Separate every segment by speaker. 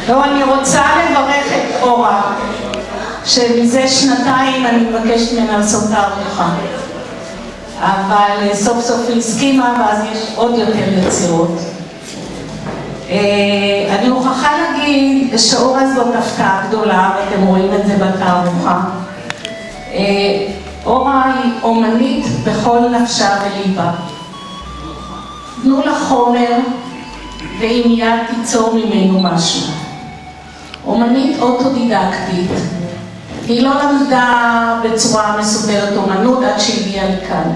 Speaker 1: לא, אני רוצה לברך את אורה, שמזה שנתיים אני מבקשת ממנה לעשות תערוכה. אבל סוף סוף היא הסכימה, ואז יש עוד יותר יצירות. אני מוכרחה להגיד שאורה זאת הפתעה גדולה, ואתם רואים את זה בתערוכה. אורה היא אומנית בכל נפשה וליבה. תנו לה חומר, והיא מיד תיצור ממנו משהו. אומנית אוטודידקטית. היא לא למדה בצורה מסודרת אומנות עד שהגיעה לכאן.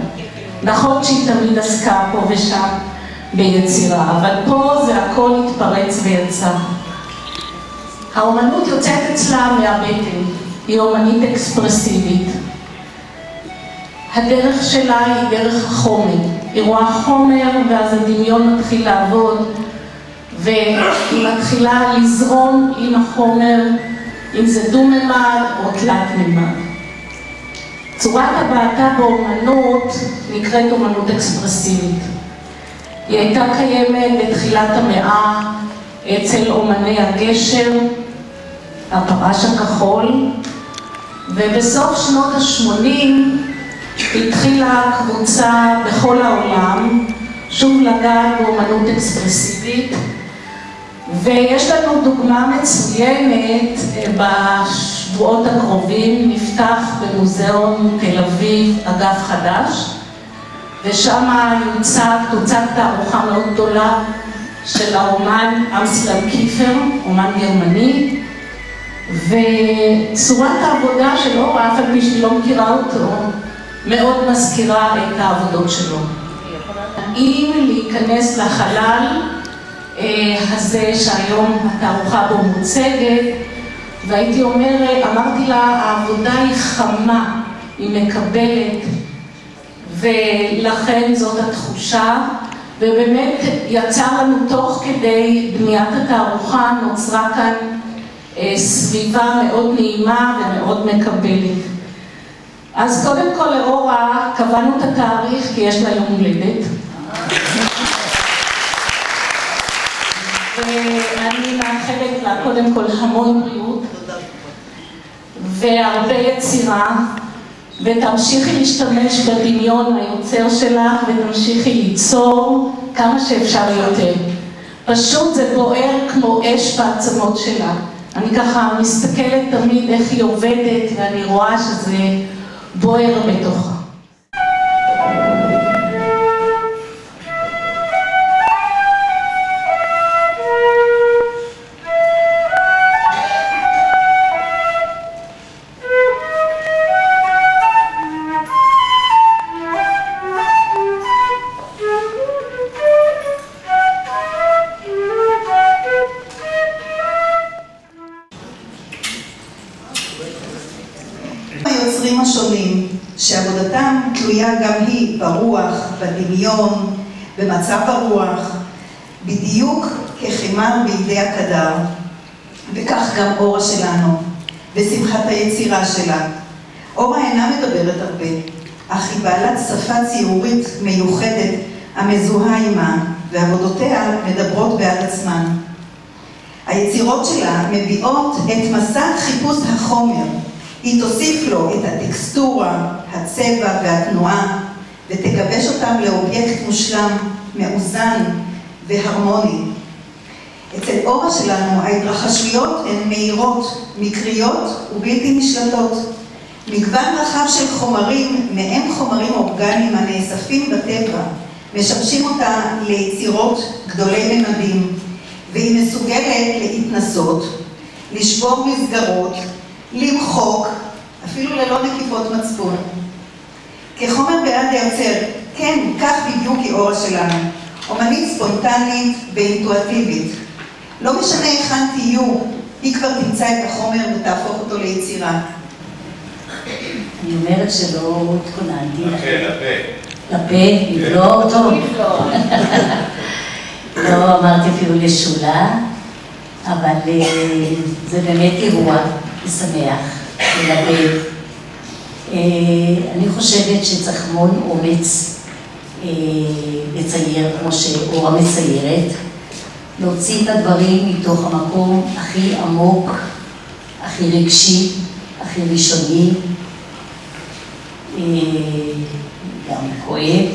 Speaker 1: נכון שהיא תמיד עסקה פה ושם ביצירה, אבל פה זה הכל התפרץ ויצא. האומנות יוצאת אצלה מהבטן, היא אומנית אקספרסיבית. הדרך שלה היא דרך החומר. היא רואה חומר ואז הדמיון מתחיל לעבוד, והיא מתחילה לזרום עם החומר, אם זה דו-ממד או תלת-ממד. צורת הבעתה באומנות נקראת אומנות אקספרסיבית. היא הייתה קיימת בתחילת המאה אצל אומני הגשר, הפרש הכחול, ובסוף שנות ה-80 התחילה קבוצה בכל העולם, שוב לגעת באומנות אקספרסיבית, ויש לנו דוגמה מצוינת בשבועות הקרובים. נפתח במוזיאון תל אביב אגף חדש, ושם תוצג תערוכה מאוד גדולה של האומן אמסלם קיפר, אומן גרמני, וצורת העבודה של אורה, אף על פי שהיא לא מכירה אותו, מאוד מזכירה את העבודות שלו. אם להיכנס לחלל הזה שהיום התערוכה בו מוצגת, והייתי אמרתי לה, העבודה היא חמה, היא מקבלת, ולכן זאת התחושה, ובאמת יצא לנו תוך כדי בניית התערוכה, נוצרה כאן סביבה מאוד נעימה ומאוד מקבלת. אז קודם כל לאורה קבענו את התאריך כי יש לה יום הולדת. ואני מאחלת לה קודם כל המון בריאות והרבה יצירה, ותמשיכי להשתמש בדמיון היוצר שלך ותמשיכי ליצור כמה שאפשר יותר. פשוט זה בוער כמו אש בעצמות שלה. אני ככה מסתכלת תמיד איך היא עובדת ואני רואה שזה בוער בתוכה.
Speaker 2: היוצרים השונים, שעבודתם תלויה גם היא ברוח, בדמיון, במצב הרוח, בדיוק כחמר בידי הקדר, וכך גם אורה שלנו, ושמחת היצירה שלה. אורה אינה מדברת הרבה, אך היא בעלת שפה ציורית מיוחדת המזוהה עימה, ועבודותיה מדברות בעד עצמן. היצירות שלה מביאות את מסע חיפוש החומר, היא תוסיף לו את הטקסטורה, הצבע והתנועה, ותגבש אותם לאובייקט מושלם, מאוזן והרמוני. אצל אורה שלנו ההתרחשויות הן מהירות, מקריות ובלתי נשלטות. מגוון רחב של חומרים, מהם חומרים אורגניים הנאספים בטבע, משמשים אותה ליצירות גדולי ממדים, והיא מסוגלת להתנסות, לשבור מסגרות, למחוק, אפילו ללא נקיפות מצפון. כחומר בעד היוצר, כן, כך בדיוק היא אורה שלנו. אומנית ספונטנית ואינטואטיבית. לא משנה היכן תהיו, היא כבר תמצא את החומר ותהפוך אותו ליצירה.
Speaker 3: אני אומרת שלא התכוננתי.
Speaker 4: לפה.
Speaker 3: לפה, לבלוע אותו. לא אמרתי אפילו לשולה, אבל זה באמת אירוע משמח, מלבב. אני חושבת שצריך המון אומץ לצייר כמו שאורה מציירת, להוציא את הדברים מתוך המקום הכי עמוק, הכי רגשי, הכי ראשוני, גם כואב.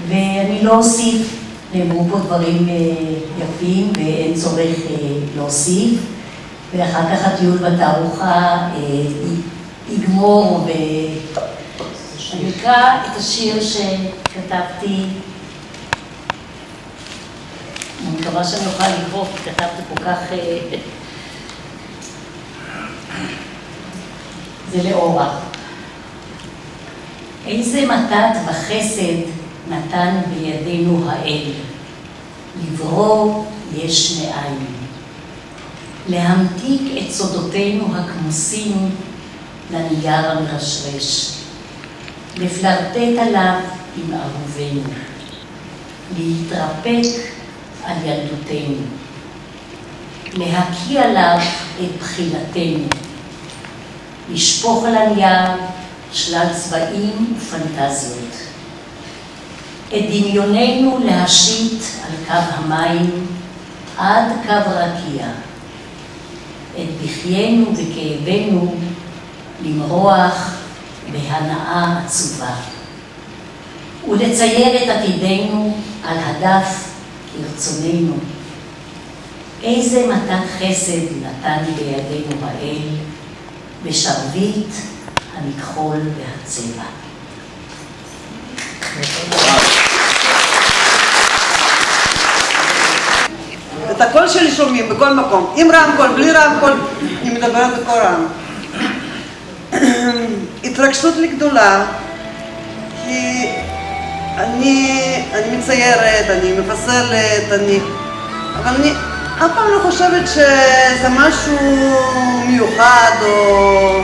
Speaker 3: ואני לא אוסיף, נאמרו פה דברים יפים ואין צורך להוסיף. ואחר כך הטיול בתערוכה יגמור ואני אקרא את השיר שכתבתי. אני מקווה שאני אוכל לקרוא, כי כתבתי כל כך... זה לאורה. איזה מתת וחסד נתן בידינו האל, לברוא יש מאין. להמתיק את סודותינו הכמוסים לנייר המרשרש, לפלרטט עליו עם אהובינו, להתרפק על ילדותנו, להקיא עליו את בחילתנו, לשפוך על הנייר שלל צבעים ופנטזיות, את דמיוננו להשית על קו המים עד קו רקיע, את בחיינו וכאבנו למרוח בהנאה עצובה, ולצייר את עתידנו על הדף כרצוננו. איזה מתת חסד נתן בידינו האל, בשרביט המכחול והצבע.
Speaker 4: את הקול שלי שומעים בכל מקום, עם רמקול, בלי רמקול, אני מדברת בקול רם. התרגשות לי גדולה, כי אני מציירת, אני מפסלת, אבל אני אף פעם לא חושבת שזה משהו מיוחד, או...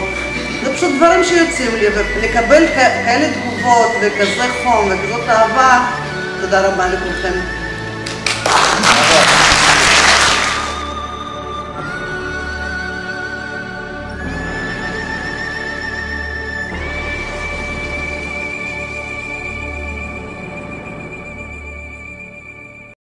Speaker 4: זה פשוט דברים שיוצאים לי, ולקבל כאלה תגובות וכזה חום וכזאת אהבה, תודה רבה לכולכם.